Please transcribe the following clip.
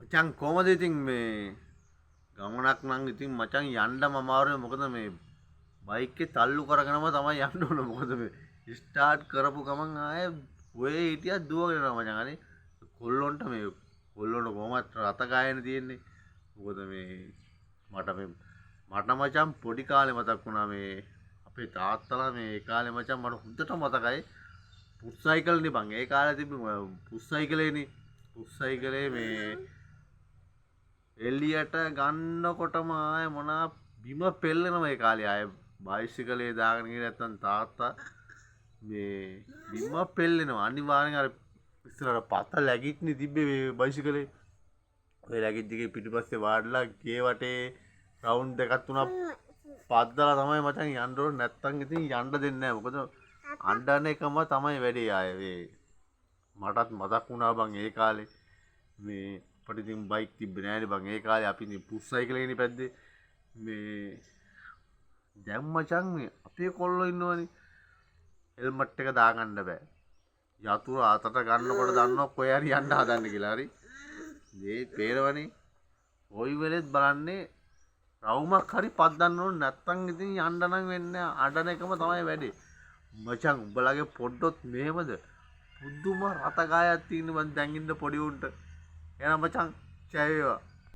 මචං කොහමද ඉතින් මේ ගමනක් නම් ඉතින් මචං යන්නම අමාරුයි මොකද මේ බයික් එක තල්ලු කරගෙනම තමයි යන්න ඕන මොකද මේ ස්ටාර්ට් කරපු ගමන් ආයේ ඔය හිටියක් දුවගෙන යනවා මචං අනේ කොල්ලොන්ට මේ කොල්ලොන්ට කොහමත් රත ගායන තියෙන්නේ මොකද මේ මට මචං පොඩි කාලේ මතක් වුණා මේ අපේ තාත්තලා මේ කාලේ මචං මට හොඳට මතකයි පුස් සයිකල්නේ බං ඒ කාලේ තිබ්බ පුස් සයිකලේනේ පුස් සයිකලේ මේ එලියට ගන්නකොටම ආය මොනා බිම පෙල්ලෙනවා ඒ කාලේ ආය බයිසිකලේ දාගෙන ගිහින් නැත්තම් තාත්තා මේ බිම පෙල්ලෙනවා අනිවාර්යෙන් අර ඉස්සරහට පත läගිට්නේ තිබ්බේ මේ බයිසිකලේ ඔය läගිට් දිගේ පිටිපස්සේ වාඩිලා ගේ වටේ රවුන්ඩ් එකක් තුනක් පද්දලා තමයි මචං යන්න ඕනේ නැත්තම් ඉතින් යන්න දෙන්නේ නැහැ මොකද අඬන එකම තමයි වැඩේ ආයේ මේ මටත් මතක් වුණා බං ඒ කාලේ මේ අපිට ඉතින් බයික් තිබ්බේ නෑනේ බං ඒ කාලේ අපි ඉතින් පුස් සයිකලේනේ පැද්දේ මේ දැන් මචං මේ අපේ කොල්ලෝ ඉන්නවනේ හෙල්මට් එක දාගන්න බෑ යතුරු අතට ගන්නකොට දන්නවා කොහේ හරි යන්න හදන්න කියලා හරි මේ පේරවනේ ওই වෙලෙත් බලන්නේ රවුමක් හරි පද්දන්න ඕනේ නැත්තම් ඉතින් යන්න නම් වෙන්නේ අඬන එකම තමයි වැඩේ මචං උඹලගේ පොඩ්ඩොත් මෙහෙමද පුදුම රත ගායක් තියෙන මං දැන් ඉන්න පොඩි උන්ට එහෙනම් මචං ජය වේවා